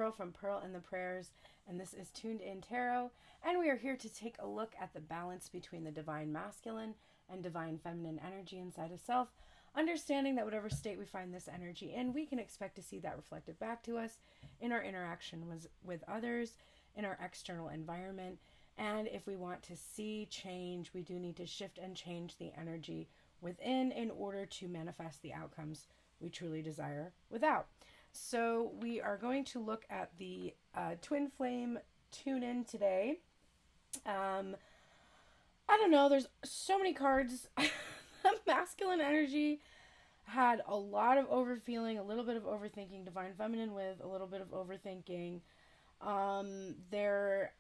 Pearl from Pearl and the Prayers, and this is Tuned In Tarot, and we are here to take a look at the balance between the divine masculine and divine feminine energy inside of self, understanding that whatever state we find this energy in, we can expect to see that reflected back to us in our interaction with others, in our external environment, and if we want to see change, we do need to shift and change the energy within in order to manifest the outcomes we truly desire without. So we are going to look at the Twin Flame tune-in today. I don't know, there's so many cards. Masculine energy had a lot of overfeeling, a little bit of overthinking, divine feminine with a little bit of overthinking. There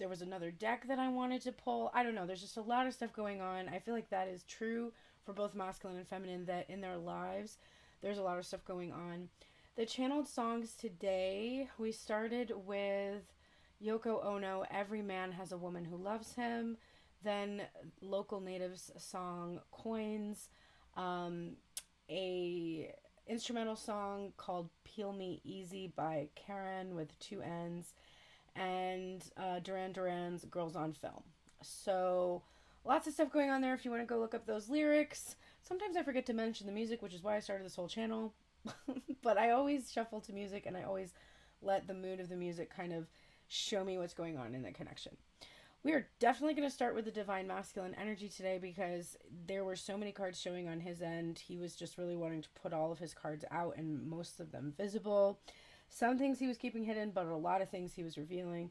was another deck that I wanted to pull. I don't know, there's just a lot of stuff going on. I feel like that is true for both masculine and feminine, that in their lives there's a lot of stuff going on. The channeled songs today, we started with Yoko Ono, Every Man Has a Woman Who Loves Him. Then Local Natives song, Coins. A instrumental song called Peel Me Easy by Karen with 2 N's. And Duran Duran's Girls on Film. So lots of stuff going on there if you want to go look up those lyrics. Sometimes I forget to mention the music, which is why I started this whole channel. But I always shuffle to music, and I always let the mood of the music kind of show me what's going on in the connection. We are definitely going to start with the divine masculine energy today because there were so many cards showing on his end. He was just really wanting to put all of his cards out and most of them visible. Some things he was keeping hidden, but a lot of things he was revealing.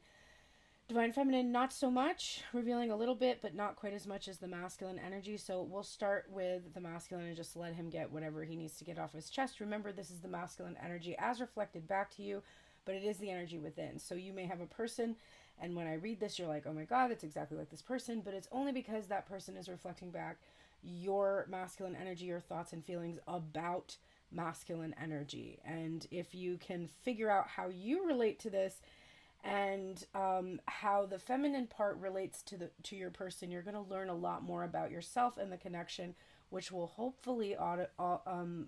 Divine feminine, not so much, revealing a little bit, but not quite as much as the masculine energy. So we'll start with the masculine and just let him get whatever he needs to get off his chest. Remember, this is the masculine energy as reflected back to you, but it is the energy within. So you may have a person, and when I read this, you're like, oh my God, that's exactly like this person, but it's only because that person is reflecting back your masculine energy, your thoughts and feelings about masculine energy. And if you can figure out how you relate to this and how the feminine part relates to your person, you're going to learn a lot more about yourself and the connection, which will hopefully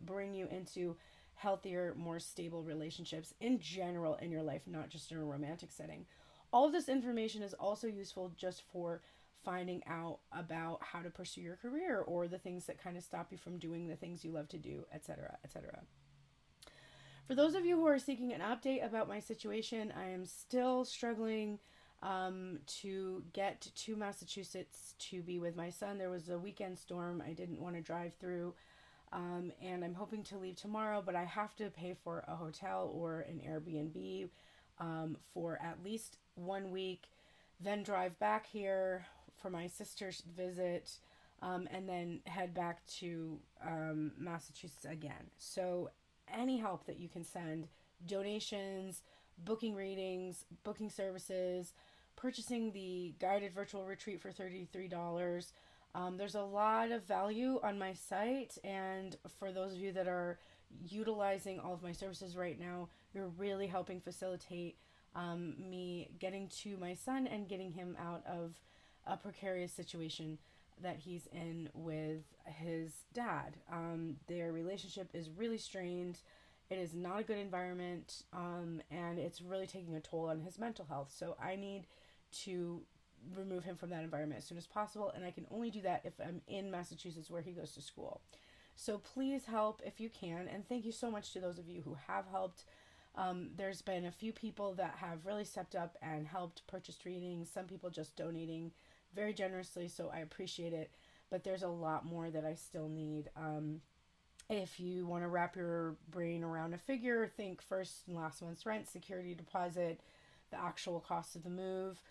bring you into healthier, more stable relationships in general in your life, not just in a romantic setting. All of this information is also useful just for finding out about how to pursue your career or the things that kind of stop you from doing the things you love to do, etc., etc. For those of you who are seeking an update about my situation, I am still struggling to get to Massachusetts to be with my son. There was a weekend storm I didn't want to drive through, and I'm hoping to leave tomorrow, but I have to pay for a hotel or an Airbnb for at least 1 week, then drive back here for my sister's visit, and then head back to Massachusetts again. So any help that you can send, donations, booking readings, booking services, purchasing the guided virtual retreat for $33. There's a lot of value on my site, and for those of you that are utilizing all of my services right now, you're really helping facilitate me getting to my son and getting him out of a precarious situation that he's in with his dad. Their relationship is really strained. It is not a good environment, and it's really taking a toll on his mental health. So I need to remove him from that environment as soon as possible, and I can only do that if I'm in Massachusetts where he goes to school. So please help if you can, and thank you so much to those of you who have helped. There's been a few people that have really stepped up and helped purchase readings, some people just donating very generously, so I appreciate it, but there's a lot more that I still need. If you want to wrap your brain around a figure, think first and last month's rent, security deposit, the actual cost of the move,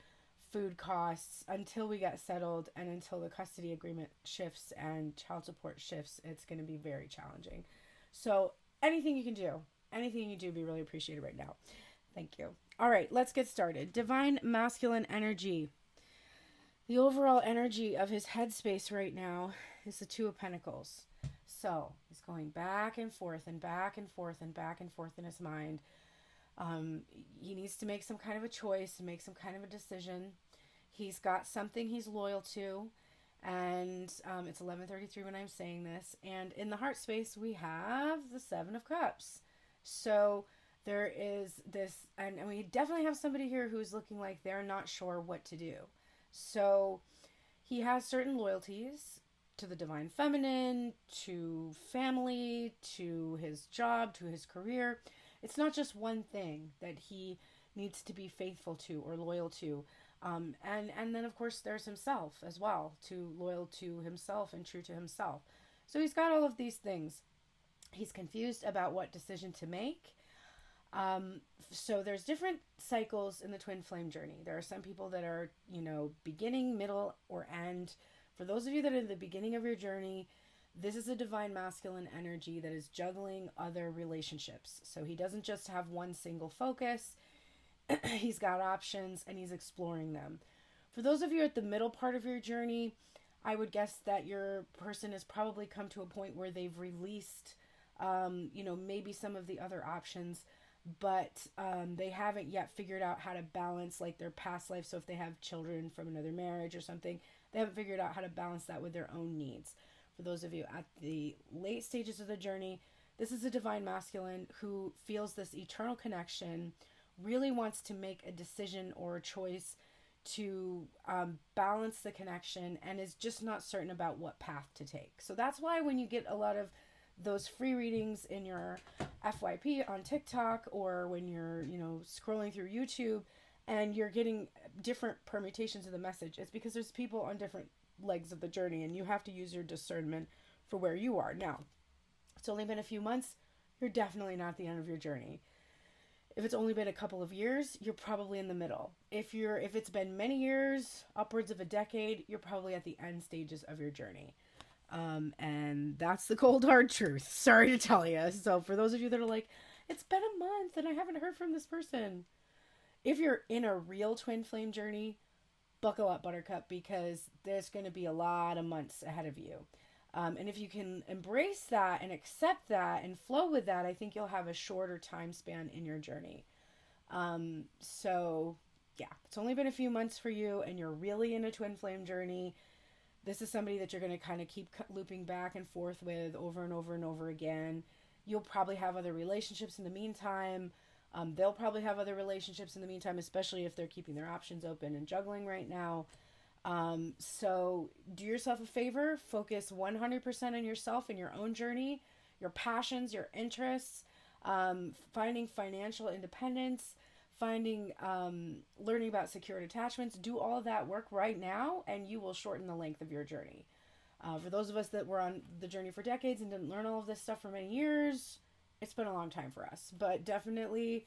food costs, until we get settled and until the custody agreement shifts and child support shifts, it's going to be very challenging. So anything you can do, anything you do, be really appreciated right now. Thank you. All right, let's get started. Divine masculine energy. The overall energy of his headspace right now is the 2 of Pentacles. So he's going back and forth and back and forth and back and forth in his mind. He needs to make some kind of a choice, make some kind of a decision. He's got something he's loyal to, and it's 11:33 when I'm saying this. And in the heart space, we have the 7 of Cups. So There is this, and we definitely have somebody here who's looking like they're not sure what to do. So he has certain loyalties to the divine feminine, to family, to his job, to his career. It's not just one thing that he needs to be faithful to or loyal to. And then, of course, there's himself as well, to loyal to himself and true to himself. So he's got all of these things. He's confused about what decision to make. So there's different cycles in the twin flame journey. There are some people that are, beginning, middle, or end. For those of you that are in the beginning of your journey, this is a divine masculine energy that is juggling other relationships. So he doesn't just have one single focus. He's got options and he's exploring them. For those of you at the middle part of your journey, I would guess that your person has probably come to a point where they've released, maybe some of the other options, but they haven't yet figured out how to balance like their past life. So if they have children from another marriage or something, they haven't figured out how to balance that with their own needs. For those of you at the late stages of the journey, this is a divine masculine who feels this eternal connection, really wants to make a decision or a choice to balance the connection, and is just not certain about what path to take. So that's why when you get a lot of those free readings in your FYP on TikTok, or when you're, scrolling through YouTube and you're getting different permutations of the message, it's because there's people on different legs of the journey and you have to use your discernment for where you are. Now, it's only been a few months. You're definitely not at the end of your journey. If it's only been a couple of years, you're probably in the middle. If it's been many years, upwards of a decade, you're probably at the end stages of your journey. And that's the cold hard truth. Sorry to tell you. So for those of you that are like, it's been a month and I haven't heard from this person. If you're in a real twin flame journey, buckle up, Buttercup, because there's going to be a lot of months ahead of you. And if you can embrace that and accept that and flow with that, I think you'll have a shorter time span in your journey. So yeah, it's only been a few months for you and you're really in a twin flame journey. This is somebody that you're going to kind of keep looping back and forth with over and over and over again. You'll probably have other relationships in the meantime. They'll probably have other relationships in the meantime, especially if they're keeping their options open and juggling right now. So do yourself a favor, focus 100% on yourself and your own journey, your passions, your interests, finding financial independence, learning about secured attachments. Do all of that work right now and you will shorten the length of your journey. For those of us that were on the journey for decades and didn't learn all of this stuff for many years, it's been a long time for us. But definitely,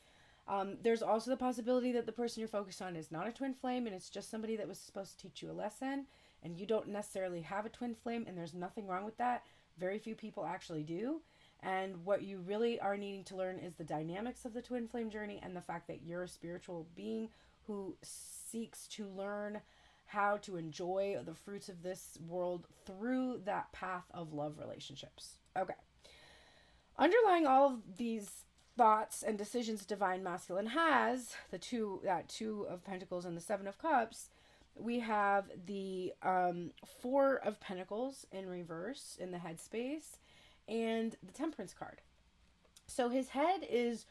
there's also the possibility that the person you're focused on is not a twin flame and it's just somebody that was supposed to teach you a lesson, and you don't necessarily have a twin flame, and there's nothing wrong with that. Very few people actually do. And what you really are needing to learn is the dynamics of the twin flame journey and the fact that you're a spiritual being who seeks to learn how to enjoy the fruits of this world through that path of love relationships. Okay. Underlying all of these thoughts and decisions divine masculine has, that two of Pentacles and the Seven of Cups, we have the Four of Pentacles in reverse in the headspace and the Temperance card. So his head is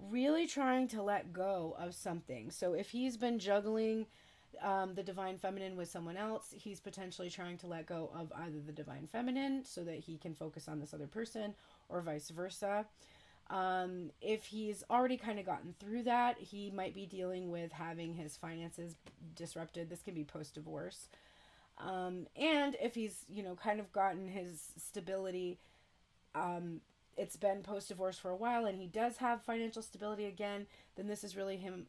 really trying to let go of something. So if he's been juggling the divine feminine with someone else, he's potentially trying to let go of either the divine feminine so that he can focus on this other person, or vice versa. If he's already kind of gotten through that, he might be dealing with having his finances disrupted. This can be post-divorce. And if he's, kind of gotten his stability, it's been post-divorce for a while and he does have financial stability again, then this is really him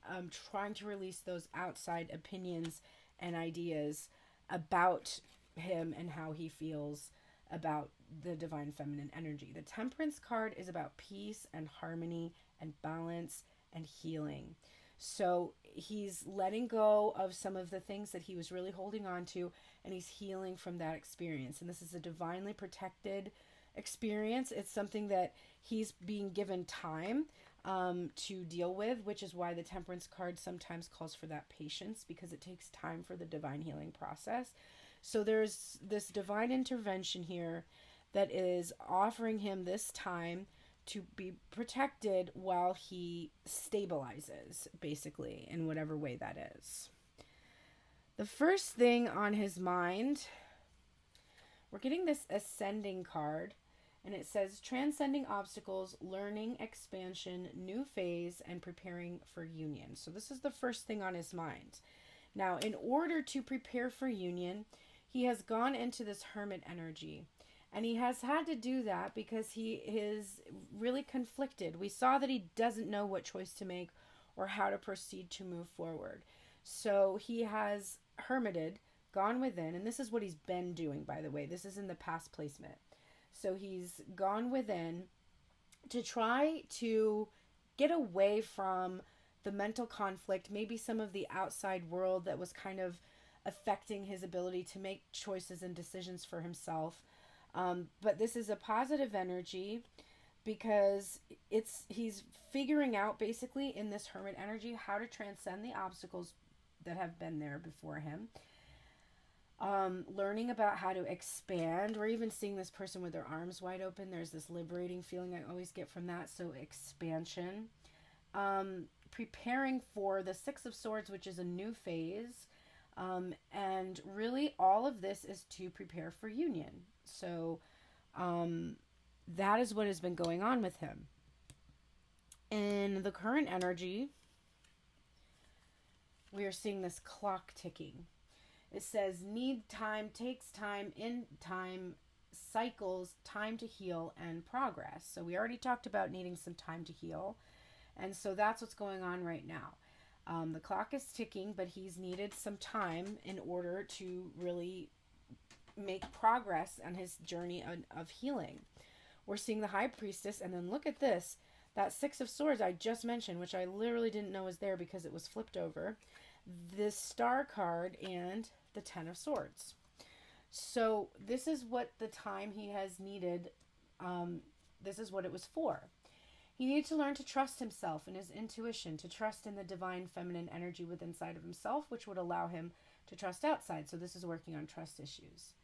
trying to release those outside opinions and ideas about him and how he feels about the divine feminine energy. The Temperance card is about peace and harmony and balance and healing. So he's letting go of some of the things that he was really holding on to, and he's healing from that experience. And this is a divinely protected experience. It's something that he's being given time to deal with, which is why the Temperance card sometimes calls for that patience, because it takes time for the divine healing process. So there's this divine intervention here that is offering him this time to be protected while he stabilizes, basically, in whatever way that is. The first thing on his mind, we're getting this ascending card, and it says transcending obstacles, learning, expansion, new phase, and preparing for union. So this is the first thing on his mind. Now, in order to prepare for union, he has gone into this hermit energy. And he has had to do that because he is really conflicted. We saw that he doesn't know what choice to make or how to proceed to move forward. So he has hermited, gone within, and this is what he's been doing, by the way. This is in the past placement. So he's gone within to try to get away from the mental conflict, maybe some of the outside world that was kind of affecting his ability to make choices and decisions for himself. But this is a positive energy because he's figuring out basically in this hermit energy how to transcend the obstacles that have been there before him. Learning about how to expand. We're even seeing this person with their arms wide open. There's this liberating feeling I always get from that. So expansion. Preparing for the Six of Swords, which is a new phase. And really all of this is to prepare for union. So that is what has been going on with him. In the current energy, we are seeing this clock ticking. It says need time, takes time, in time, cycles, time to heal, and progress. So we already talked about needing some time to heal. And so that's what's going on right now. The clock is ticking, but he's needed some time in order to really make progress on his journey of healing. We're seeing the High Priestess, and then look at this. That Six of Swords I just mentioned, which I literally didn't know was there because it was flipped over. This Star card and the Ten of Swords. So this is what the time he has needed. This is what it was for. He needed to learn to trust himself and his intuition, to trust in the divine feminine energy within inside of himself, which would allow him to trust outside. So this is working on trust issues.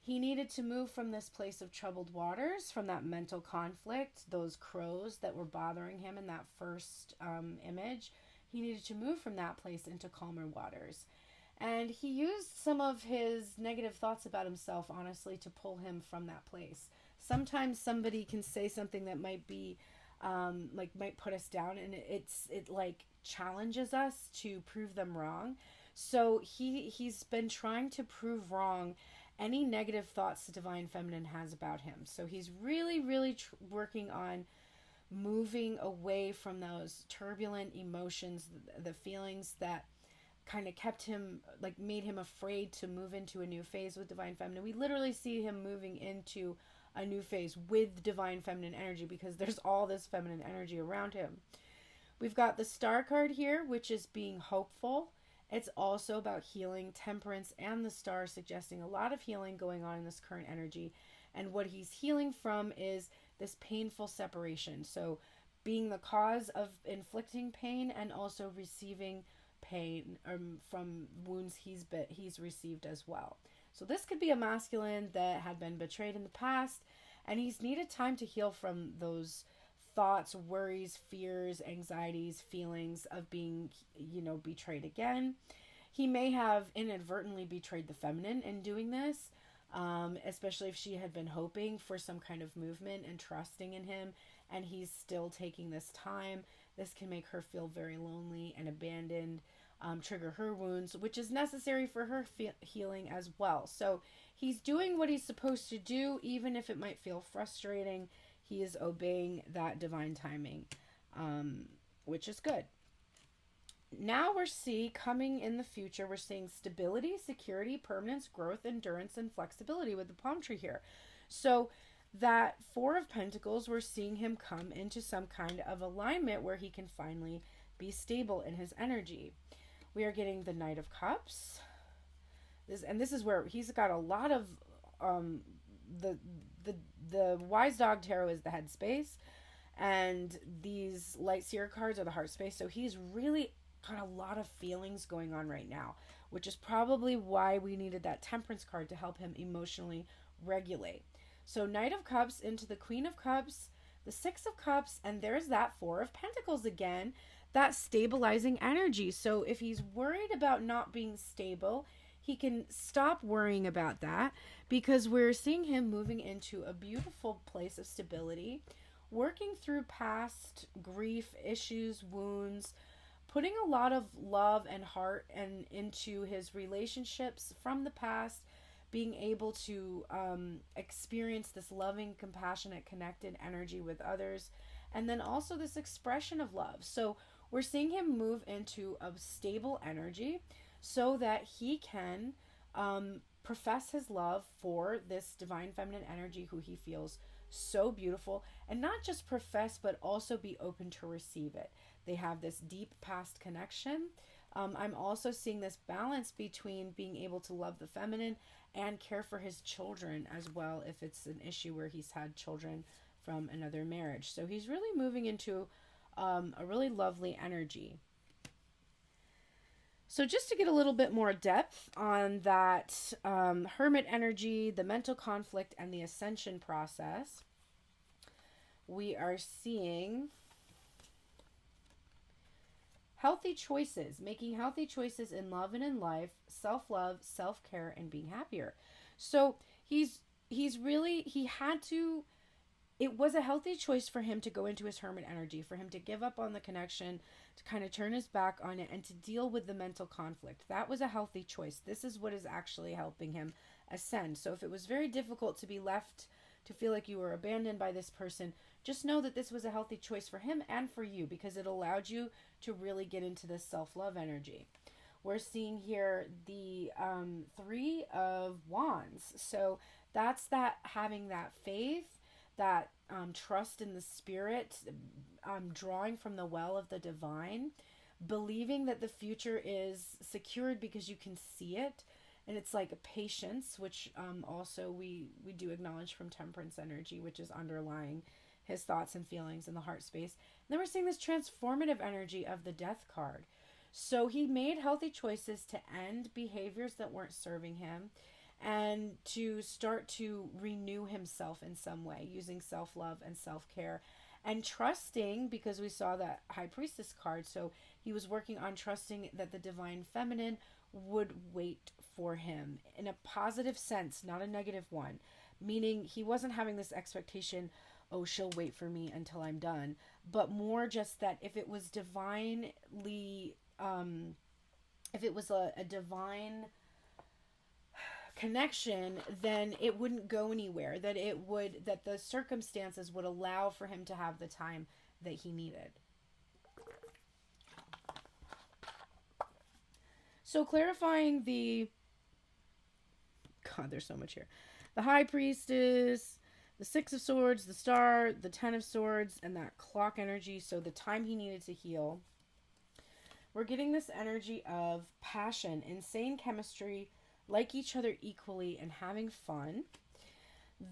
He needed to move from this place of troubled waters, from that mental conflict, those crows that were bothering him in that first image. He needed to move from that place into calmer waters. And he used some of his negative thoughts about himself, honestly, to pull him from that place. Sometimes somebody can say something that might be might put us down, and it like challenges us to prove them wrong. So he's been trying to prove wrong any negative thoughts the divine feminine has about him. So he's really working on moving away from those turbulent emotions, the feelings that kind of kept him, like made him afraid to move into a new phase with divine feminine. We literally see him moving into a new phase with divine feminine energy because there's all this feminine energy around him. We've got the Star card here, which is being hopeful. It's also about healing, temperance, and the Star suggesting a lot of healing going on in this current energy. And what he's healing from is this painful separation. So being the cause of inflicting pain and also receiving pain from wounds he's received as well. So this could be a masculine that had been betrayed in the past, and he's needed time to heal from those thoughts, worries, fears, anxieties, feelings of being, betrayed again. He may have inadvertently betrayed the feminine in doing this, especially if she had been hoping for some kind of movement and trusting in him, and he's still taking this time. This can make her feel very lonely and abandoned, trigger her wounds, which is necessary for her healing as well. So he's doing what he's supposed to do, even if it might feel frustrating. He is obeying that divine timing, which is good. Now coming in the future, we're seeing stability, security, permanence, growth, endurance, and flexibility with the palm tree here. So that Four of Pentacles, we're seeing him come into some kind of alignment where he can finally be stable in his energy. We are getting the Knight of Cups. This is where he's got a lot of the Wise Dog Tarot is the headspace, and these Light Seer cards are the heart space. So he's really got a lot of feelings going on right now, which is probably why we needed that Temperance card to help him emotionally regulate. So Knight of Cups into the Queen of Cups, the Six of Cups, and there's that Four of Pentacles again, that stabilizing energy. So if he's worried about not being stable, he can stop worrying about that, because we're seeing him moving into a beautiful place of stability, working through past grief, issues, wounds, putting a lot of love and heart and into his relationships from the past, being able to experience this loving, compassionate, connected energy with others, and then also this expression of love. So we're seeing him move into a stable energy so that he can profess his love for this divine feminine energy who he feels so beautiful, and not just profess but also be open to receive it. They have this deep past connection. I'm also seeing this balance between being able to love the feminine and care for his children as well, if it's an issue where he's had children from another marriage. So he's really moving into a really lovely energy. So just to get a little bit more depth on that Hermit energy, the mental conflict, and the ascension process, we are seeing healthy choices, making healthy choices in love and in life, self-love, self-care, and being happier. So he had to, it was a healthy choice for him to go into his Hermit energy, for him to give up on the connection, to kind of turn his back on it, and to deal with the mental conflict. That was a healthy choice. This is what is actually helping him ascend. So if it was very difficult to be left to feel like you were abandoned by this person, just know that this was a healthy choice for him and for you, because it allowed you to really get into this self-love energy. We're seeing here the Three of Wands. So that's that having that faith, that trust in the spirit, drawing from the well of the divine, believing that the future is secured because you can see it. And it's like a patience, which also we do acknowledge from Temperance energy, which is underlying his thoughts and feelings in the heart space. And then we're seeing this transformative energy of the Death card. So he made healthy choices to end behaviors that weren't serving him, and to start to renew himself in some way using self-love and self-care, and trusting, because we saw that High Priestess card. So he was working on trusting that the divine feminine would wait for him in a positive sense, not a negative one, meaning he wasn't having this expectation, oh, she'll wait for me until I'm done, but more just that if it was divinely, if it was a divine connection, then it wouldn't go anywhere, that the circumstances would allow for him to have the time that he needed. So clarifying there's so much here. The High Priestess, the Six of Swords, the Star, the Ten of Swords, and that clock energy. So the time he needed to heal. We're getting this energy of passion, insane chemistry, like each other equally, and having fun.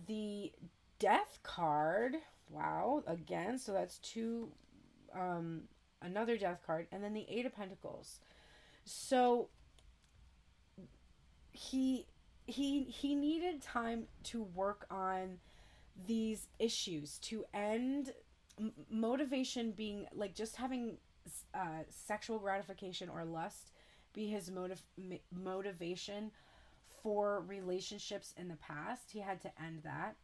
The Death card, wow, again, so that's two, another Death card, and then the Eight of Pentacles. So he needed time to work on these issues, to end motivation being like just having sexual gratification or lust be his motivation for relationships in the past. He had to end that.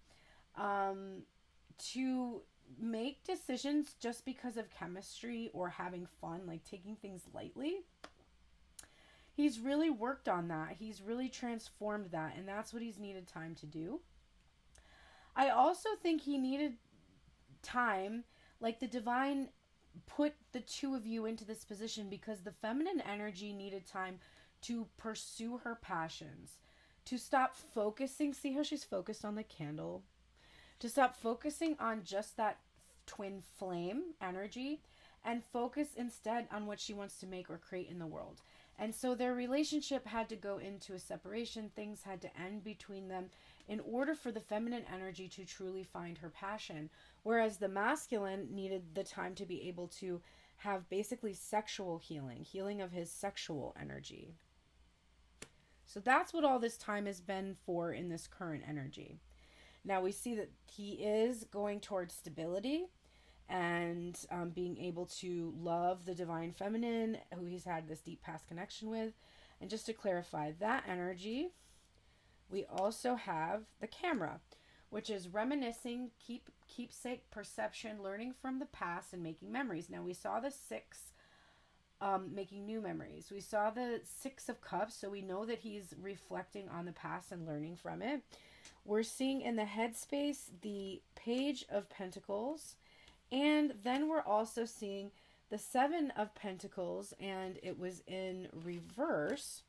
To make decisions just because of chemistry or having fun, like taking things lightly. He's really worked on that. He's really transformed that, and that's what he's needed time to do. I also think he needed time, like the divine put the two of you into this position because the feminine energy needed time to pursue her passions, to stop focusing, see how she's focused on the candle, to stop focusing on just that twin flame energy and focus instead on what she wants to make or create in the world. And so their relationship had to go into a separation. Things had to end between them in order for the feminine energy to truly find her passion. Whereas the masculine needed the time to be able to have basically sexual healing of his sexual energy. So that's what all this time has been for in this current energy. Now we see that he is going towards stability and being able to love the divine feminine who he's had this deep past connection with. And just to clarify that energy, we also have the camera, which is reminiscing, keepsake perception, learning from the past and making memories. Now we saw the six making new memories. We saw the Six of Cups, so we know that he's reflecting on the past and learning from it. We're seeing in the headspace the Page of Pentacles, and then we're also seeing the Seven of Pentacles, and it was in reverse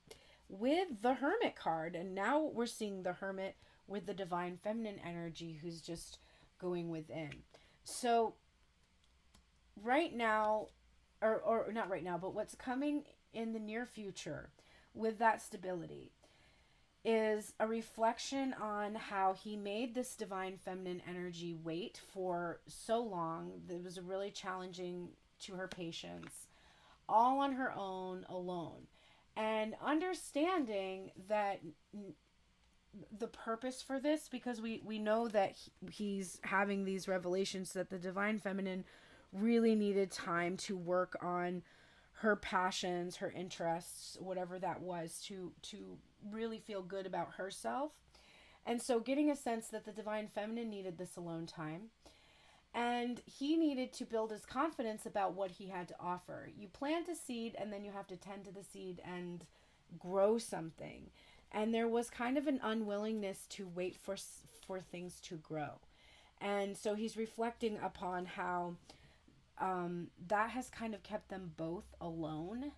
with the Hermit card. And now we're seeing the Hermit with the divine feminine energy who's just going within. So right now, or not right now, but what's coming in the near future with that stability is a reflection on how he made this divine feminine energy wait for so long. It was really challenging to her patience, all on her own, alone. And understanding that the purpose for this, because we know that he's having these revelations that the divine feminine really needed time to work on her passions, her interests, whatever that was, to really feel good about herself. And so getting a sense that the divine feminine needed this alone time, and he needed to build his confidence about what he had to offer. You plant a seed and then you have to tend to the seed and grow something. And there was kind of an unwillingness to wait for things to grow. And so he's reflecting upon how that has kind of kept them both alone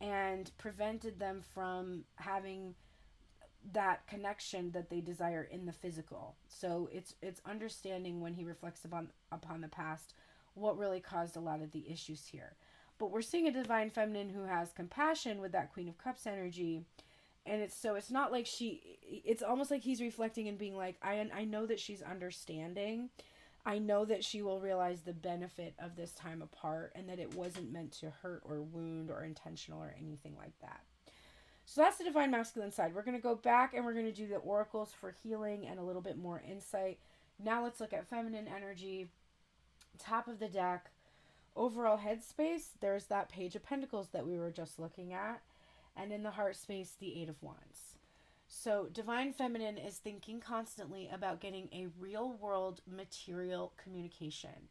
and prevented them from having that connection that they desire in the physical. So it's understanding, when he reflects upon the past, what really caused a lot of the issues here. But we're seeing a divine feminine who has compassion with that Queen of Cups energy. And it's not like it's almost like he's reflecting and being like, I know that she's understanding. I know that she will realize the benefit of this time apart, and that it wasn't meant to hurt or wound or intentional or anything like that. So that's the divine masculine side. We're going to go back and we're going to do the oracles for healing and a little bit more insight. Now let's look at feminine energy. Top of the deck, overall headspace, there's that Page of Pentacles that we were just looking at. And in the heart space, the Eight of Wands. So divine feminine is thinking constantly about getting a real world material communication,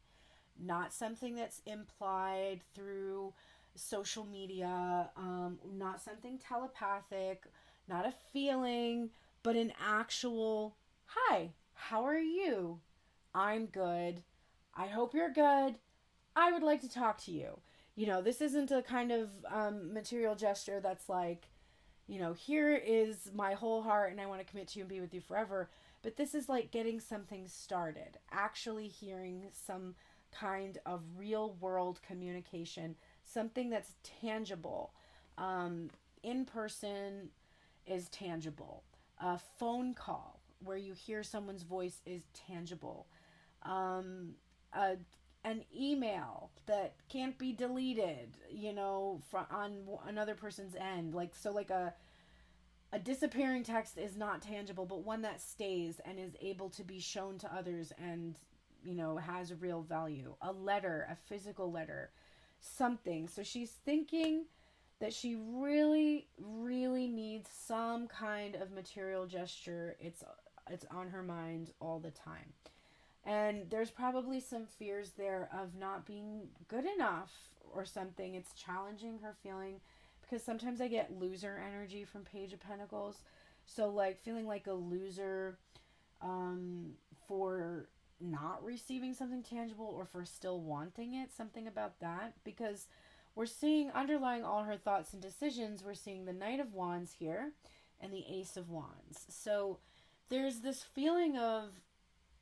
not something that's implied through social media, not something telepathic, not a feeling, but an actual, hi, how are you? I'm good. I hope you're good. I would like to talk to you. This isn't a kind of material gesture that's like, here is my whole heart and I want to commit to you and be with you forever. But this is like getting something started, actually hearing some kind of real world communication, something that's tangible. In person is tangible. A phone call where you hear someone's voice is tangible. An email that can't be deleted, on another person's end. Like a disappearing text is not tangible, but one that stays and is able to be shown to others and, has a real value. A letter, a physical letter, something. So she's thinking that she really, really needs some kind of material gesture. It's on her mind all the time. And there's probably some fears there of not being good enough or something. It's challenging her feeling, because sometimes I get loser energy from Page of Pentacles. So like feeling like a loser for not receiving something tangible or for still wanting it. Something about that. Because we're seeing underlying all her thoughts and decisions, we're seeing the Knight of Wands here and the Ace of Wands. So there's this feeling of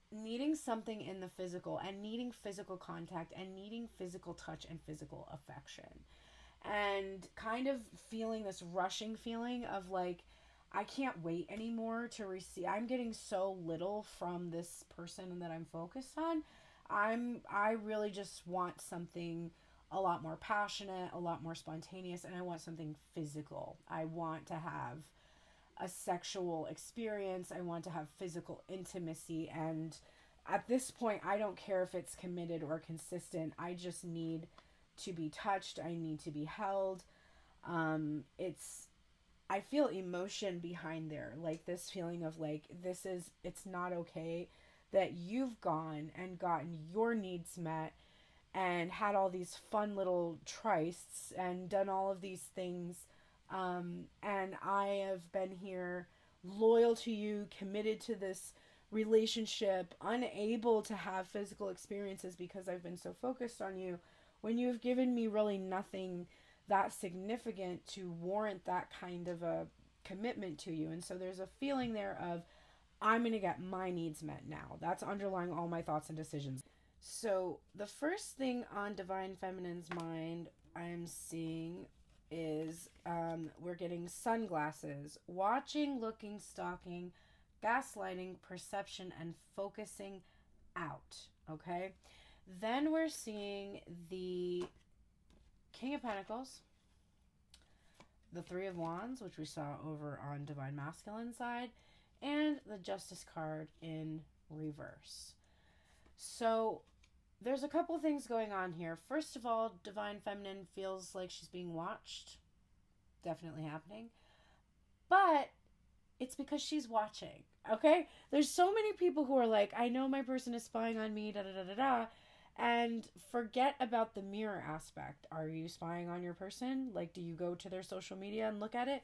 needing something in the physical and needing physical contact and needing physical touch and physical affection, and kind of feeling this rushing feeling of like, I can't wait anymore to receive. I'm getting so little from this person that I'm focused on. I really just want something a lot more passionate, a lot more spontaneous, and I want something physical. I want to have a sexual experience. I want to have physical intimacy. And at this point, I don't care if it's committed or consistent. I just need to be touched. I need to be held. It's, I feel emotion behind there. Like this feeling of like, it's not okay that you've gone and gotten your needs met and had all these fun little trysts and done all of these things. And I have been here loyal to you, committed to this relationship, unable to have physical experiences because I've been so focused on you, when you've given me really nothing that significant to warrant that kind of a commitment to you. And so there's a feeling there of, I'm going to get my needs met now. That's underlying all my thoughts and decisions. So the first thing on Divine Feminine's mind I'm seeing is we're getting sunglasses, watching, looking, stalking, gaslighting, perception, and focusing out. Okay? Then we're seeing the King of Pentacles, the Three of Wands, which we saw over on Divine Masculine side, and the Justice card in reverse. So there's a couple things going on here. First of all, Divine Feminine feels like she's being watched. Definitely happening. But it's because she's watching, okay? There's so many people who are like, I know my person is spying on me, da-da-da-da-da, and forget about the mirror aspect. Are you spying on your person? Like, do you go to their social media and look at it?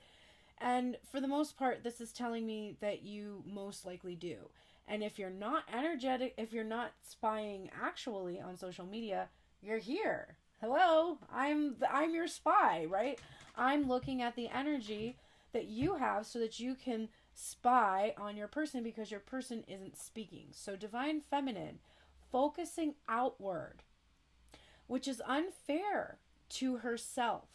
And for the most part, this is telling me that you most likely do. And if you're not energetic, if you're not spying actually on social media, you're here. Hello, I'm your spy, right? I'm looking at the energy that you have so that you can spy on your person because your person isn't speaking. So Divine Feminine, focusing outward, which is unfair to herself.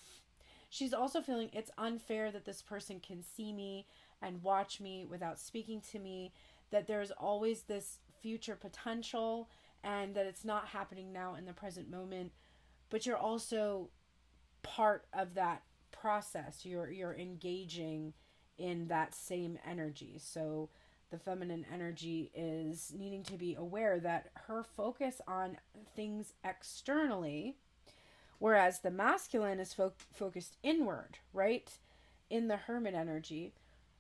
She's also feeling it's unfair that this person can see me and watch me without speaking to me, that there's always this future potential and that it's not happening now in the present moment, but you're also part of that process. You're engaging in that same energy. So the feminine energy is needing to be aware that her focus on things externally, whereas the masculine is focused inward, right? In the Hermit energy.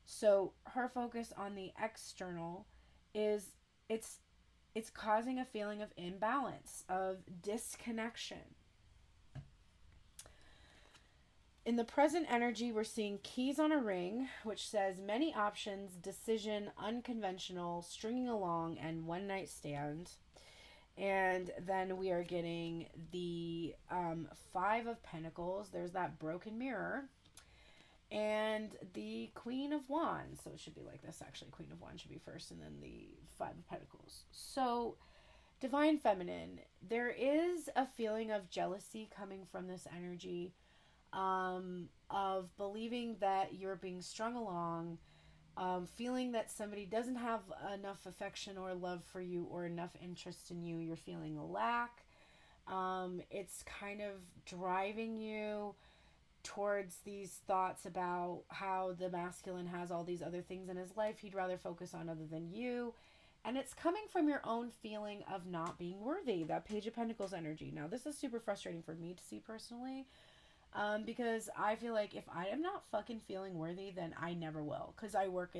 So her focus on the external is it's causing a feeling of imbalance, of disconnection. In the present energy, we're seeing keys on a ring, which says many options, decision, unconventional, stringing along, and one night stand. And then we are getting the Five of Pentacles. There's that broken mirror. And the Queen of Wands. So it should be like this, actually. Queen of Wands should be first, and then the Five of Pentacles. So, Divine Feminine, there is a feeling of jealousy coming from this energy, of believing that you're being strung along, feeling that somebody doesn't have enough affection or love for you or enough interest in you. You're feeling a lack. It's kind of driving you towards these thoughts about how the masculine has all these other things in his life he'd rather focus on other than you. And it's coming from your own feeling of not being worthy, that Page of Pentacles energy. Now, this is super frustrating for me to see personally, because I feel like if I am not fucking feeling worthy, then I never will, because I work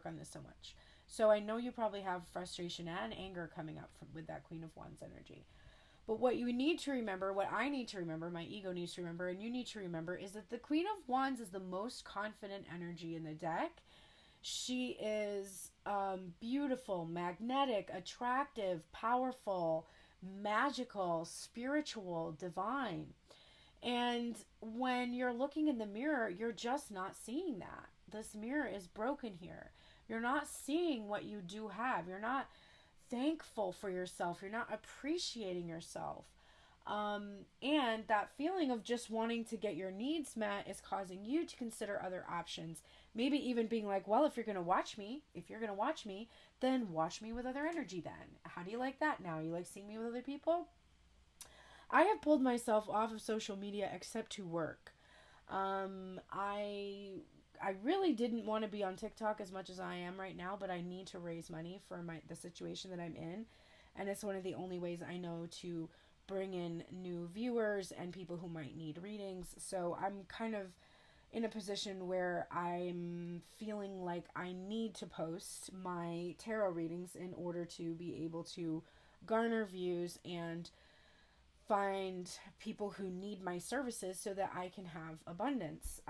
on this so much. So I know you probably have frustration and anger coming up with that Queen of Wands energy. But what you need to remember, what I need to remember, my ego needs to remember, and you need to remember, is that the Queen of Wands is the most confident energy in the deck. She is beautiful, magnetic, attractive, powerful, magical, spiritual, divine. And when you're looking in the mirror, you're just not seeing that. This mirror is broken here. You're not seeing what you do have. You're not thankful for yourself. You're not appreciating yourself. And that feeling of just wanting to get your needs met is causing you to consider other options. Maybe even being like, well, if you're going to watch me, then watch me with other energy then. How do you like that now? You like seeing me with other people? I have pulled myself off of social media except to work. I I really didn't want to be on TikTok as much as I am right now, but I need to raise money for the situation that I'm in, and it's one of the only ways I know to bring in new viewers and people who might need readings. So I'm kind of in a position where I'm feeling like I need to post my tarot readings in order to be able to garner views and find people who need my services so that I can have abundance.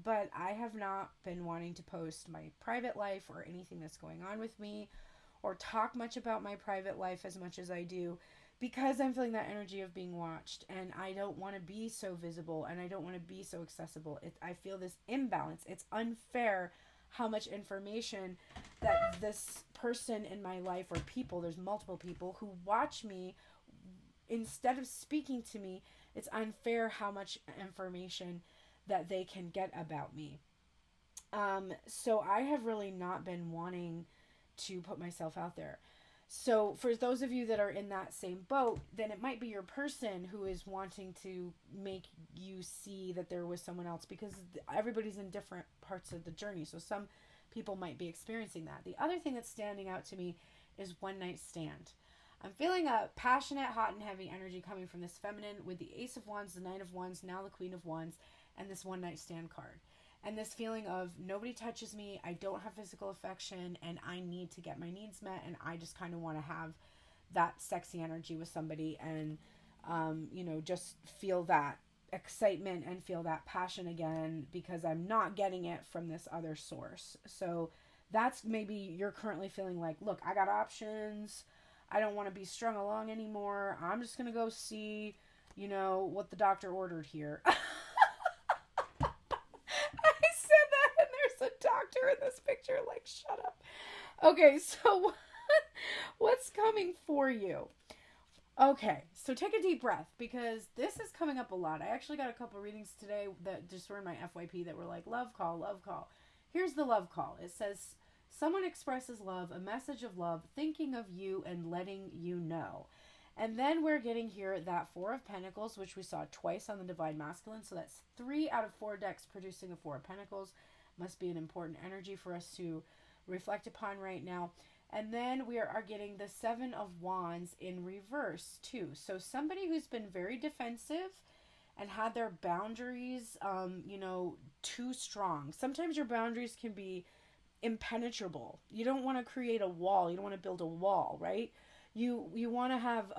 But I have not been wanting to post my private life or anything that's going on with me or talk much about my private life as much as I do because I'm feeling that energy of being watched, and I don't want to be so visible and I don't want to be so accessible. I feel this imbalance. It's unfair how much information that this person in my life, or people, there's multiple people who watch me instead of speaking to me. It's unfair how much information that they can get about me. So I have really not been wanting to put myself out there. So for those of you that are in that same boat, then it might be your person who is wanting to make you see that there was someone else, because everybody's in different parts of the journey. So some people might be experiencing that. The other thing that's standing out to me is one night stand. I'm feeling a passionate, hot and heavy energy coming from this feminine with the Ace of Wands, the Knight of Wands, now the Queen of Wands, and this one night stand card. And this feeling of nobody touches me, I don't have physical affection, and I need to get my needs met, and I just kind of want to have that sexy energy with somebody and, just feel that excitement and feel that passion again, because I'm not getting it from this other source. So that's maybe you're currently feeling like, look, I got options. I don't want to be strung along anymore. I'm just going to go see, what the doctor ordered here. A doctor in this picture, like, shut up. Okay, so what's coming for you? Okay, so take a deep breath, because this is coming up a lot. I actually got a couple readings today that just were in my FYP that were like, love call, love call. Here's the love call. It says, someone expresses love, a message of love, thinking of you and letting you know. And then we're getting here that Four of Pentacles, which we saw twice on the Divine Masculine. So that's 3 out of 4 decks producing a Four of Pentacles. Must be an important energy for us to reflect upon right now. And then we are getting the Seven of Wands in reverse too. So somebody who's been very defensive and had their boundaries, too strong. Sometimes your boundaries can be impenetrable. You don't want to create a wall. You don't want to build a wall, right? You want to have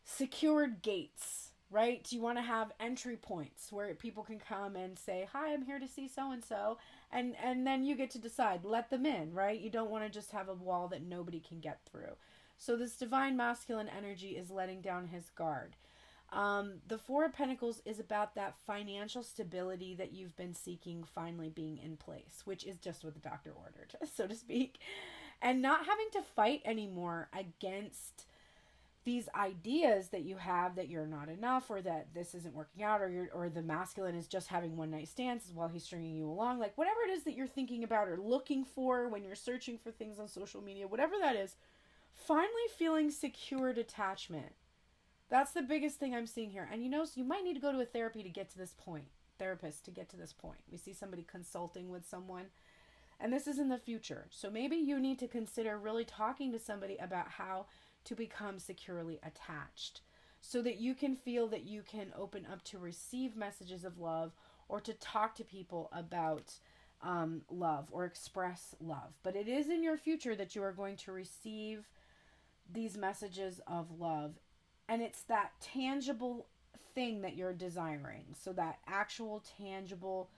secured gates, right? You want to have entry points where people can come and say, hi, I'm here to see so-and-so. And then you get to decide, let them in, right? You don't want to just have a wall that nobody can get through. So this Divine Masculine energy is letting down his guard. The Four of Pentacles is about that financial stability that you've been seeking finally being in place, which is just what the doctor ordered, so to speak. And not having to fight anymore against these ideas that you have that you're not enough, or that this isn't working out, or the masculine is just having one night stands while he's stringing you along. Like whatever it is that you're thinking about or looking for when you're searching for things on social media, whatever that is, finally feeling secured attachment. That's the biggest thing I'm seeing here. And you might need to go to a therapist to get to this point. We see somebody consulting with someone, and this is in the future. So maybe you need to consider really talking to somebody about how to become securely attached, so that you can feel that you can open up to receive messages of love, or to talk to people about love or express love. But it is in your future that you are going to receive these messages of love. And it's that tangible thing that you're desiring. So that actual tangible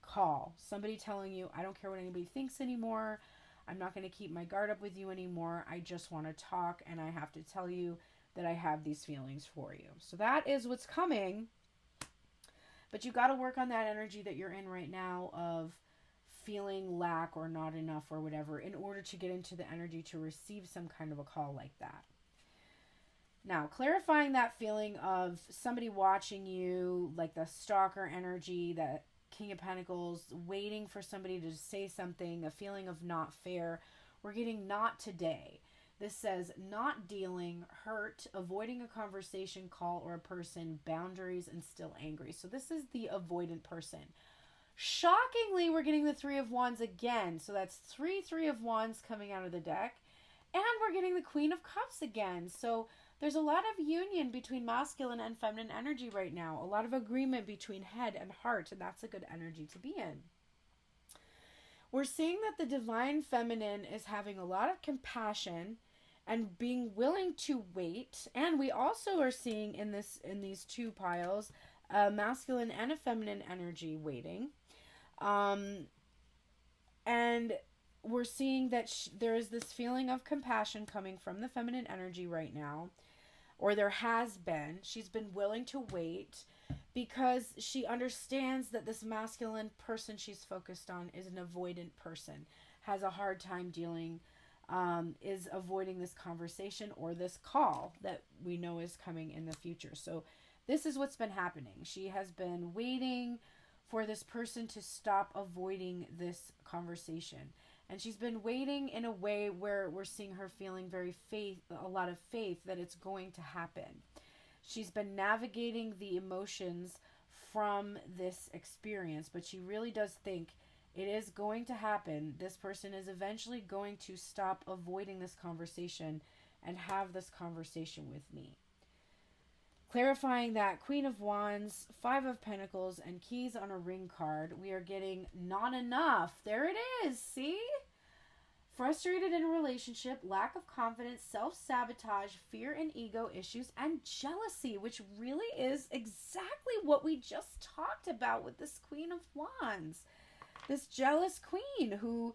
call. Somebody telling you, I don't care what anybody thinks anymore. I'm not going to keep my guard up with you anymore. I just want to talk, and I have to tell you that I have these feelings for you. So that is what's coming. But you got to work on that energy that you're in right now of feeling lack or not enough or whatever, in order to get into the energy to receive some kind of a call like that. Now, clarifying that feeling of somebody watching you, like the stalker energy, that King of Pentacles, waiting for somebody to say something, a feeling of not fair. We're getting not today. This says not dealing, hurt, avoiding a conversation, call, or a person, boundaries, and still angry. So this is the avoidant person. Shockingly, we're getting the Three of Wands again. So that's Three of Wands coming out of the deck. And we're getting the Queen of Cups again. So there's a lot of union between masculine and feminine energy right now. A lot of agreement between head and heart. And that's a good energy to be in. We're seeing that the divine feminine is having a lot of compassion and being willing to wait. And we also are seeing in these two piles a masculine and a feminine energy waiting. And we're seeing that there is this feeling of compassion coming from the feminine energy right now, or there has been. She's been willing to wait because she understands that this masculine person she's focused on is an avoidant person, has a hard time dealing, is avoiding this conversation or this call that we know is coming in the future. So this is what's been happening. She has been waiting for this person to stop avoiding this conversation. And she's been waiting in a way where we're seeing her feeling a lot of faith that it's going to happen. She's been navigating the emotions from this experience, but she really does think it is going to happen. This person is eventually going to stop avoiding this conversation and have this conversation with me. Clarifying that Queen of Wands, Five of Pentacles, and Keys on a ring card, we are getting not enough. There it is. See? Frustrated in a relationship, lack of confidence, self-sabotage, fear and ego issues, and jealousy, which really is exactly what we just talked about with this Queen of Wands. This jealous queen who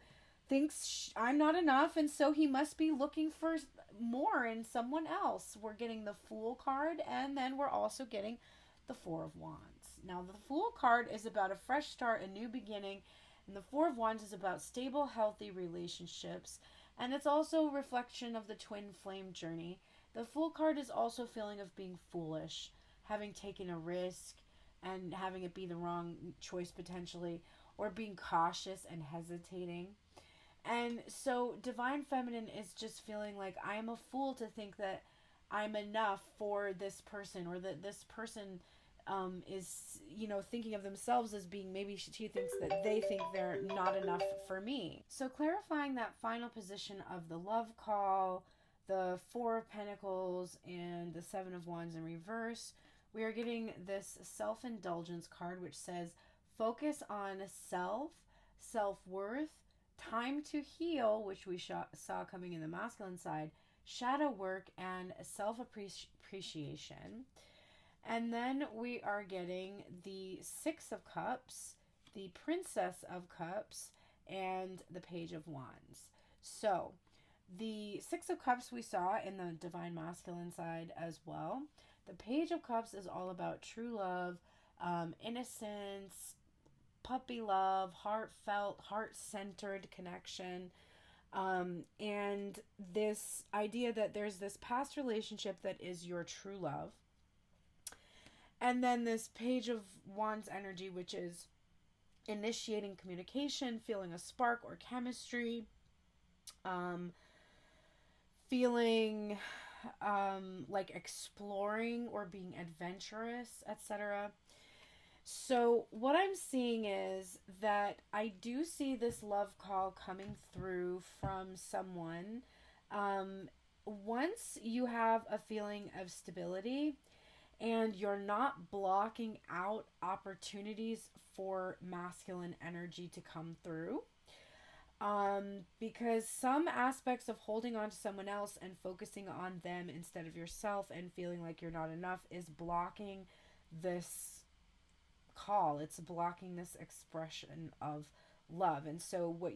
thinks I'm not enough, and so he must be looking for more in someone else. We're getting the Fool card, and then we're also getting the Four of Wands. Now, the Fool card is about a fresh start, a new beginning, and the Four of Wands is about stable, healthy relationships, and it's also a reflection of the twin flame journey. The Fool card is also a feeling of being foolish, having taken a risk, and having it be the wrong choice potentially, or being cautious and hesitating. And so Divine Feminine is just feeling like I'm a fool to think that I'm enough for this person, or that this person is, thinking of themselves as being, maybe she thinks that they think they're not enough for me. So clarifying that final position of the love call, the Four of Pentacles, and the Seven of Wands in reverse, we are getting this self-indulgence card, which says focus on self-worth, time to heal, which we saw coming in the masculine side, shadow work, and self-appreciation. And then we are getting the Six of Cups, the Princess of Cups, and the Page of Wands. So the Six of Cups we saw in the Divine Masculine side as well. The Page of Cups is all about true love, innocence, puppy love, heartfelt, heart-centered connection, and this idea that there's this past relationship that is your true love. And then this Page of Wands energy, which is initiating communication, feeling a spark or chemistry, feeling like exploring or being adventurous, etc. So what I'm seeing is that I do see this love call coming through from someone. Once you have a feeling of stability and you're not blocking out opportunities for masculine energy to come through, because some aspects of holding on to someone else and focusing on them instead of yourself and feeling like you're not enough is blocking this call. It's blocking this expression of love. And so what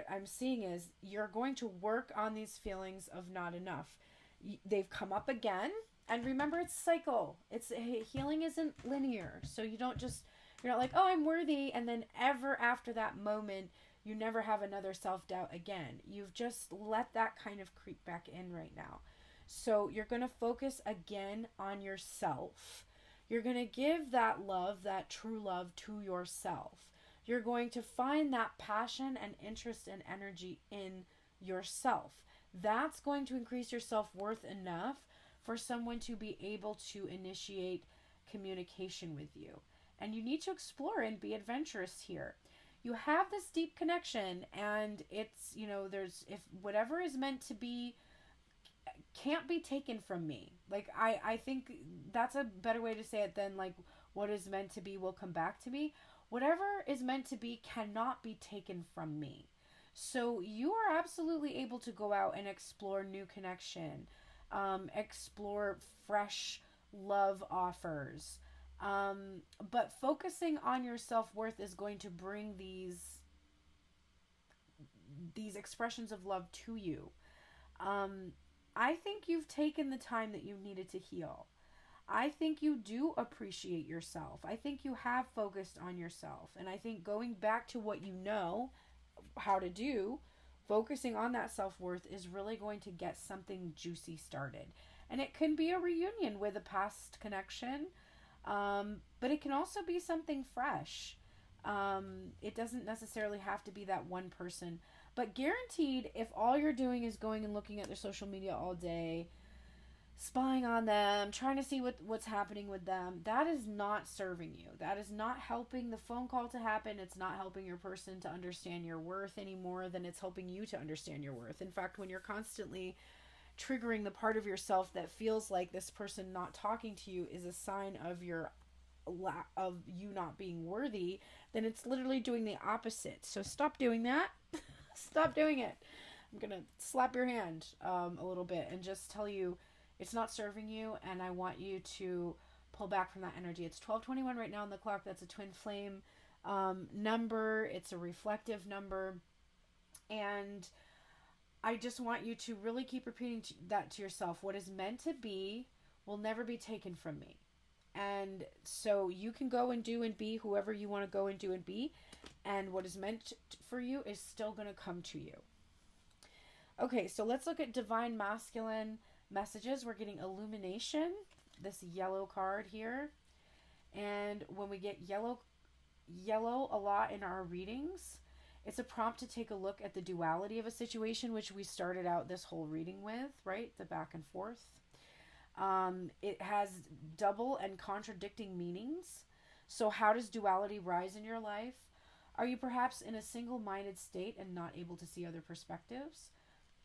I'm seeing is you're going to work on these feelings of not enough. They've come up again, and remember, it's cycle. Healing isn't linear. So you're not like, oh, I'm worthy, and then ever after that moment you never have another self-doubt again. You've just let that kind of creep back in right now. So you're going to focus again on yourself. You're going to give that love, that true love, to yourself. You're going to find that passion and interest and energy in yourself. That's going to increase your self-worth enough for someone to be able to initiate communication with you. and you need to explore and be adventurous here. You have this deep connection, and it's, there's, if whatever is meant to be can't be taken from me. Like, I think that's a better way to say it than like what is meant to be will come back to me. Whatever is meant to be cannot be taken from me. So you are absolutely able to go out and explore new connection, explore fresh love offers. But focusing on your self-worth is going to bring these expressions of love to you. Um, I think you've taken the time that you needed to heal. I think you do appreciate yourself. I think you have focused on yourself. And I think going back to what you know how to do, focusing on that self-worth is really going to get something juicy started. And it can be a reunion with a past connection, but it can also be something fresh. It doesn't necessarily have to be that one person. But guaranteed, if all you're doing is going and looking at their social media all day, spying on them, trying to see what's happening with them, that is not serving you. That is not helping the phone call to happen. It's not helping your person to understand your worth any more than it's helping you to understand your worth. In fact, when you're constantly triggering the part of yourself that feels like this person not talking to you is a sign of you not being worthy, then it's literally doing the opposite. So stop doing that. Stop doing it. I'm gonna slap your hand a little bit and just tell you it's not serving you, and I want you to pull back from that energy. It's 12:21 right now on the clock. That's a twin flame number. It's a reflective number, and I just want you to really keep repeating that to yourself. What is meant to be will never be taken from me. And so you can go and do and be whoever you want to go and do and be. And what is meant for you is still going to come to you. Okay, so let's look at divine masculine messages. We're getting illumination, this yellow card here. And when we get yellow a lot in our readings, it's a prompt to take a look at the duality of a situation, which we started out this whole reading with, right? The back and forth. It has double and contradicting meanings. So how does duality rise in your life? Are you perhaps in a single-minded state and not able to see other perspectives?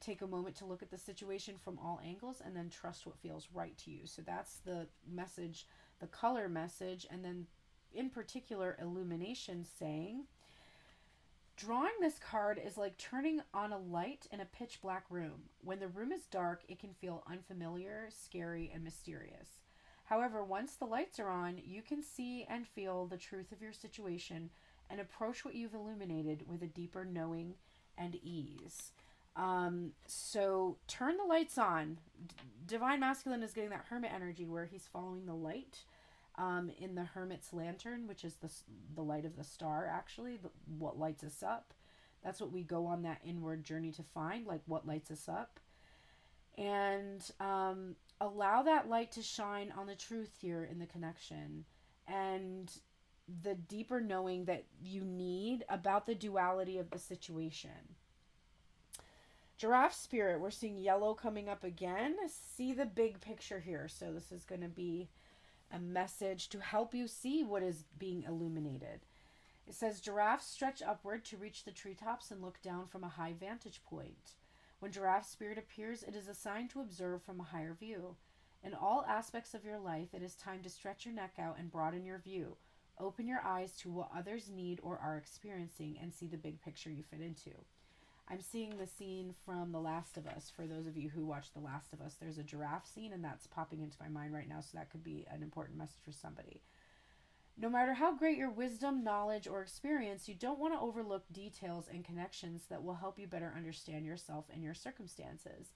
Take a moment to look at the situation from all angles and then trust what feels right to you. So that's the message, the color message, and then in particular illumination saying, drawing this card is like turning on a light in a pitch black room. When the room is dark, it can feel unfamiliar, scary, and mysterious. However, once the lights are on, you can see and feel the truth of your situation and approach what you've illuminated with a deeper knowing and ease. So turn the lights on. Divine Masculine is getting that Hermit energy where he's following the light in the Hermit's lantern, which is the light of the star, actually, what lights us up. That's what we go on that inward journey to find, like what lights us up. And allow that light to shine on the truth here in the connection and the deeper knowing that you need about the duality of the situation. Giraffe spirit, we're seeing yellow coming up again. See the big picture here. So this is going to be a message to help you see what is being illuminated. It says, giraffes stretch upward to reach the treetops and look down from a high vantage point. When giraffe spirit appears, it is a sign to observe from a higher view. In all aspects of your life, it is time to stretch your neck out and broaden your view. Open your eyes to what others need or are experiencing and see the big picture you fit into. I'm seeing the scene from The Last of Us. For those of you who watch The Last of Us, there's a giraffe scene, and that's popping into my mind right now, so that could be an important message for somebody. No matter how great your wisdom, knowledge, or experience, you don't want to overlook details and connections that will help you better understand yourself and your circumstances.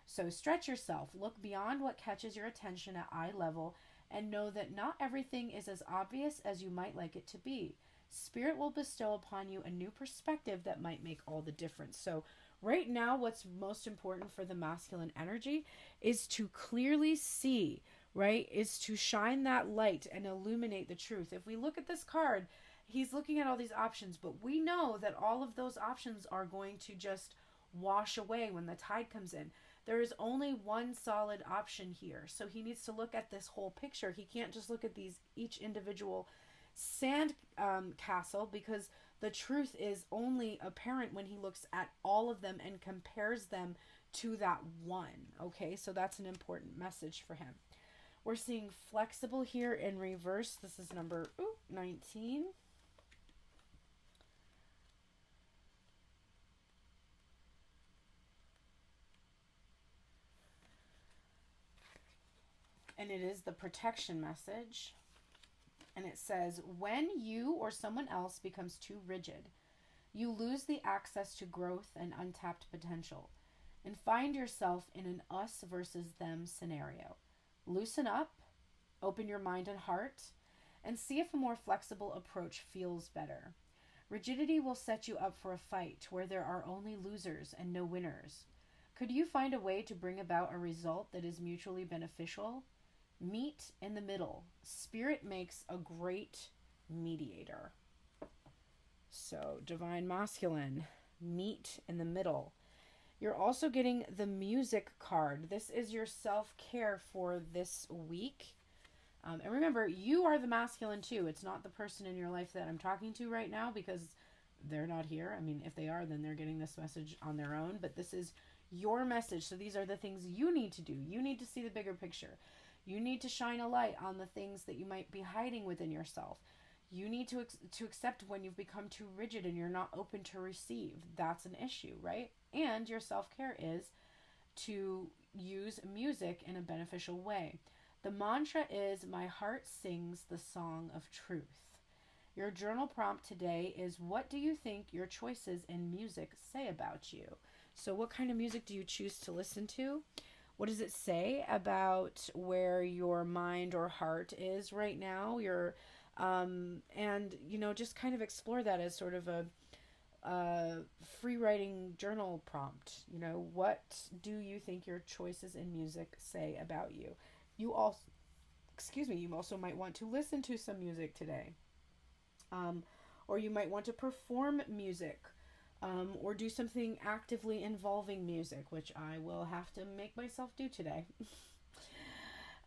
So stretch yourself, look beyond what catches your attention at eye level, and know that not everything is as obvious as you might like it to be. Spirit will bestow upon you a new perspective that might make all the difference. So right now, what's most important for the masculine energy is to clearly see, right? Is to shine that light and illuminate the truth. If we look at this card, he's looking at all these options, but we know that all of those options are going to just wash away when the tide comes in. There is only one solid option here. So he needs to look at this whole picture. He can't just look at these each individual Sand castle, because the truth is only apparent when he looks at all of them and compares them to that one. Okay, so that's an important message for him. We're seeing flexible here in reverse. This is number 19. And it is the protection message. And it says, when you or someone else becomes too rigid, you lose the access to growth and untapped potential and find yourself in an us versus them scenario. Loosen up, open your mind and heart, and see if a more flexible approach feels better. Rigidity will set you up for a fight where there are only losers and no winners. Could you find a way to bring about a result that is mutually beneficial? Meet in the middle. Spirit makes a great mediator. So, divine masculine, meet in the middle. You're also getting the music card. This is your self-care for this week. And remember, you are the masculine too. It's not the person in your life that I'm talking to right now because they're not here. I mean, if they are, then they're getting this message on their own. But this is your message. So these are the things you need to do. You need to see the bigger picture. You need to shine a light on the things that you might be hiding within yourself. You need to accept when you've become too rigid and you're not open to receive. That's an issue, right? And your self-care is to use music in a beneficial way. The mantra is, my heart sings the song of truth. Your journal prompt today is, what do you think your choices in music say about you? So what kind of music do you choose to listen to? What does it say about where your mind or heart is right now? And just kind of explore that as sort of a free writing journal prompt. What do you think your choices in music say about you? You also might want to listen to some music today. Or you might want to perform music. Or do something actively involving music, which I will have to make myself do today.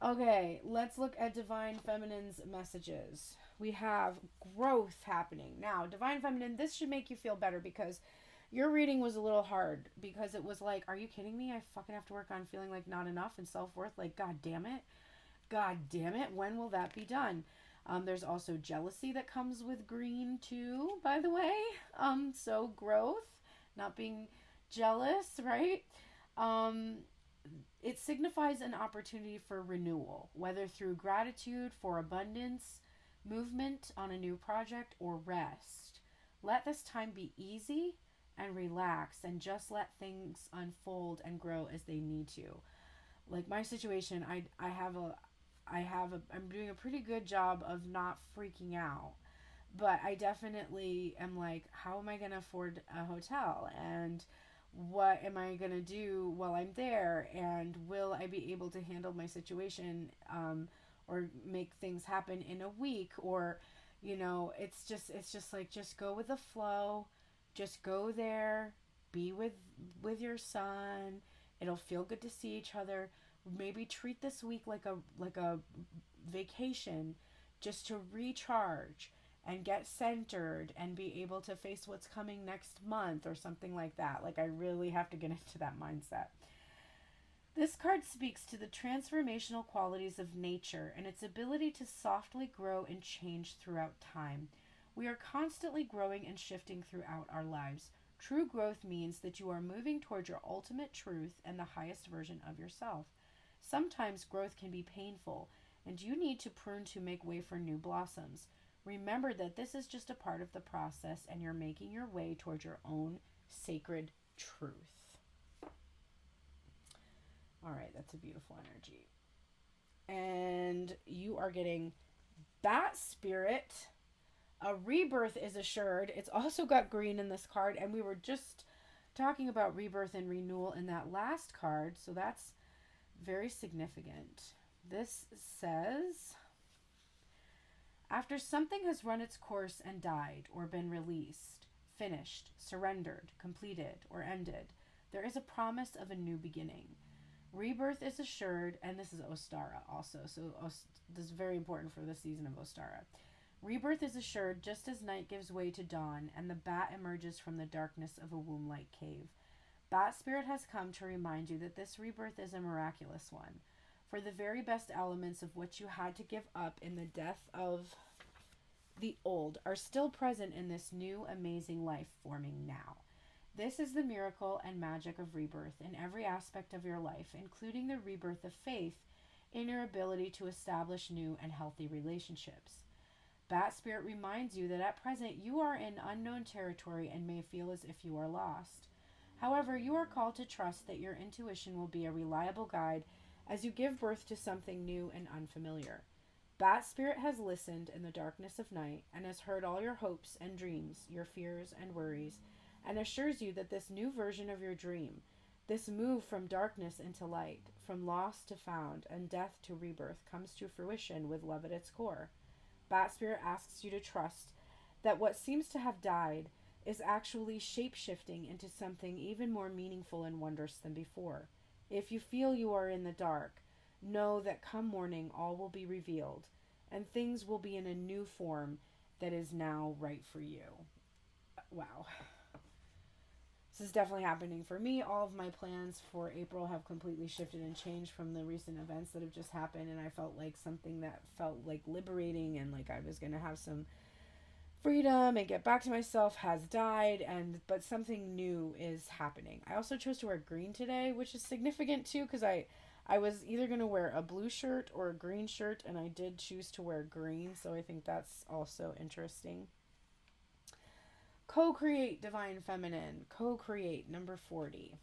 Okay, let's look at Divine Feminine's messages. We have growth happening. Now, Divine Feminine, this should make you feel better because your reading was a little hard because it was like, are you kidding me? I fucking have to work on feeling like not enough and self-worth. Like, God damn it. God damn it. When will that be done? There's also jealousy that comes with green too, by the way. So growth, not being jealous, right? It signifies an opportunity for renewal, whether through gratitude for abundance, movement on a new project, or rest. Let this time be easy and relaxed and just let things unfold and grow as they need to. Like my situation, I'm doing a pretty good job of not freaking out, but I definitely am like, how am I going to afford a hotel? And what am I going to do while I'm there? And will I be able to handle my situation, or make things happen in a week? Or, it's just like, just go with the flow, just go there, be with your son. It'll feel good to see each other. Maybe treat this week like a vacation, just to recharge and get centered and be able to face what's coming next month or something like that. Like, I really have to get into that mindset. This card speaks to the transformational qualities of nature and its ability to softly grow and change throughout time. We are constantly growing and shifting throughout our lives. True growth means that you are moving towards your ultimate truth and the highest version of yourself. Sometimes growth can be painful, and you need to prune to make way for new blossoms. Remember that this is just a part of the process, and you're making your way towards your own sacred truth. All right, that's a beautiful energy. And you are getting Bat Spirit. A rebirth is assured. It's also got green in this card, and we were just talking about rebirth and renewal in that last card, so that's very significant. This says, after something has run its course and died or been released, finished, surrendered, completed, or ended, there is a promise of a new beginning. Rebirth is assured, and this is Ostara also, so this is very important for the season of Ostara. Rebirth is assured just as night gives way to dawn and the bat emerges from the darkness of a womb-like cave. Bat Spirit has come to remind you that this rebirth is a miraculous one, for the very best elements of what you had to give up in the death of the old are still present in this new, amazing life forming now. This is the miracle and magic of rebirth in every aspect of your life, including the rebirth of faith in your ability to establish new and healthy relationships. Bat Spirit reminds you that at present you are in unknown territory and may feel as if you are lost. However, you are called to trust that your intuition will be a reliable guide as you give birth to something new and unfamiliar. Bat Spirit has listened in the darkness of night and has heard all your hopes and dreams, your fears and worries, and assures you that this new version of your dream, this move from darkness into light, from lost to found, and death to rebirth, comes to fruition with love at its core. Bat Spirit asks you to trust that what seems to have died is actually shape-shifting into something even more meaningful and wondrous than before. If you feel you are in the dark, know that come morning all will be revealed, and things will be in a new form that is now right for you. Wow. This is definitely happening for me. All of my plans for April have completely shifted and changed from the recent events that have just happened, and I felt like something that felt like liberating and like I was going to have some freedom and get back to myself has died, but something new is happening. I also chose to wear green today, which is significant too, because I was either going to wear a blue shirt or a green shirt, and I did choose to wear green, so I think that's also interesting. Co-create, Divine Feminine. Co-create, number 40.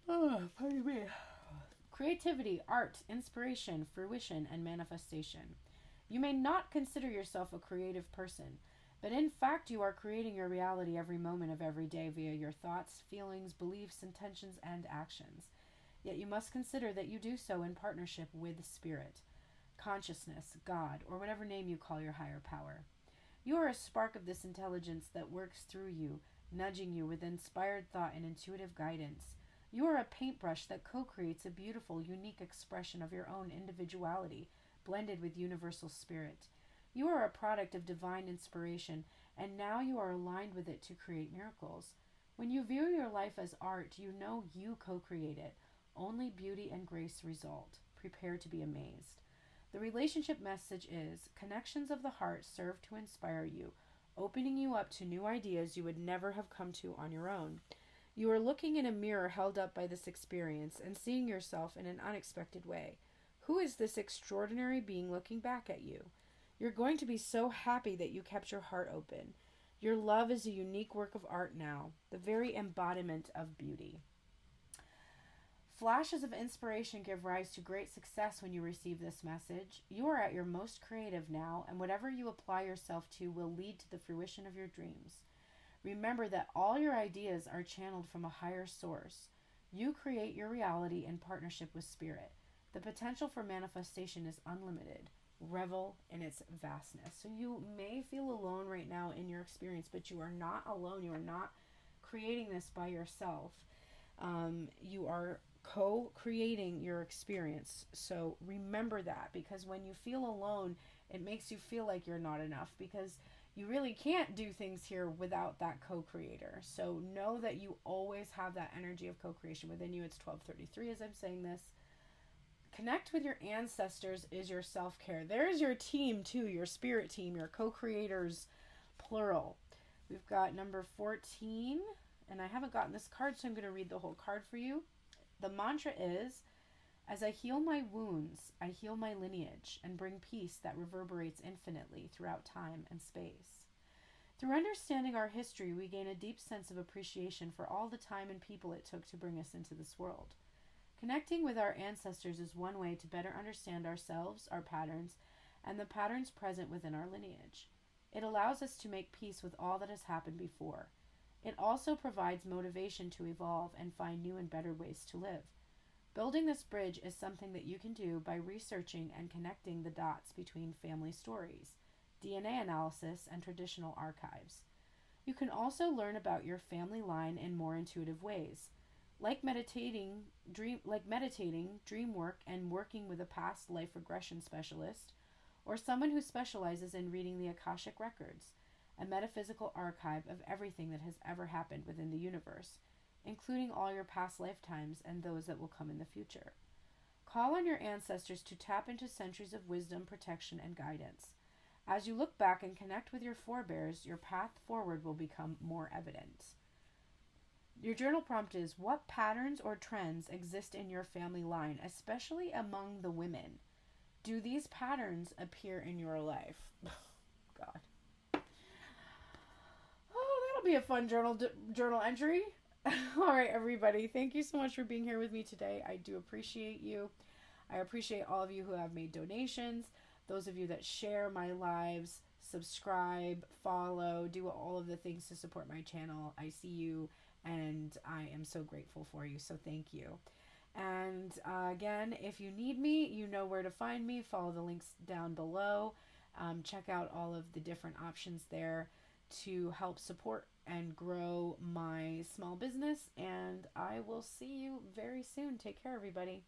Oh, pardon me. Creativity, art, inspiration, fruition, and manifestation. You may not consider yourself a creative person, but in fact you are creating your reality every moment of every day via your thoughts, feelings, beliefs, intentions, and actions. Yet you must consider that you do so in partnership with Spirit, consciousness, God, or whatever name you call your higher power. You are a spark of this intelligence that works through you, nudging you with inspired thought and intuitive guidance. You are a paintbrush that co-creates a beautiful, unique expression of your own individuality, blended with universal spirit. You are a product of divine inspiration, and now you are aligned with it to create miracles. When you view your life as art, you know you co-create it. Only beauty and grace result. Prepare to be amazed. The relationship message is, connections of the heart serve to inspire you, opening you up to new ideas you would never have come to on your own. You are looking in a mirror held up by this experience and seeing yourself in an unexpected way. Who is this extraordinary being looking back at you? You're going to be so happy that you kept your heart open. Your love is a unique work of art now, the very embodiment of beauty. Flashes of inspiration give rise to great success when you receive this message. You are at your most creative now, and whatever you apply yourself to will lead to the fruition of your dreams. Remember that all your ideas are channeled from a higher source. You create your reality in partnership with Spirit. The potential for manifestation is unlimited. Revel in its vastness. So you may feel alone right now in your experience, but you are not alone. You are not creating this by yourself. You are co-creating your experience. So remember that, because when you feel alone, it makes you feel like you're not enough, because you really can't do things here without that co-creator. So know that you always have that energy of co-creation within you. It's 12:33 as I'm saying this. Connect with your ancestors is your self-care. There's your team too, your spirit team, your co-creators, plural. We've got number 14, and I haven't gotten this card, so I'm going to read the whole card for you. The mantra is, as I heal my wounds, I heal my lineage and bring peace that reverberates infinitely throughout time and space. Through understanding our history, we gain a deep sense of appreciation for all the time and people it took to bring us into this world. Connecting with our ancestors is one way to better understand ourselves, our patterns, and the patterns present within our lineage. It allows us to make peace with all that has happened before. It also provides motivation to evolve and find new and better ways to live. Building this bridge is something that you can do by researching and connecting the dots between family stories, DNA analysis, and traditional archives. You can also learn about your family line in more intuitive ways. Like meditating, dream work, and working with a past life regression specialist, or someone who specializes in reading the Akashic records, a metaphysical archive of everything that has ever happened within the universe, including all your past lifetimes and those that will come in the future. Call on your ancestors to tap into centuries of wisdom, protection, and guidance. As you look back and connect with your forebears, your path forward will become more evident. Your journal prompt is: what patterns or trends exist in your family line, especially among the women? Do these patterns appear in your life? God. Oh, that'll be a fun journal entry. All right, everybody. Thank you so much for being here with me today. I do appreciate you. I appreciate all of you who have made donations, those of you that share my lives, subscribe, follow, do all of the things to support my channel. I see you, and I am so grateful for you. So thank you. And again, if you need me, you know where to find me. Follow the links down below. Check out all of the different options there to help support and grow my small business. And I will see you very soon. Take care, everybody.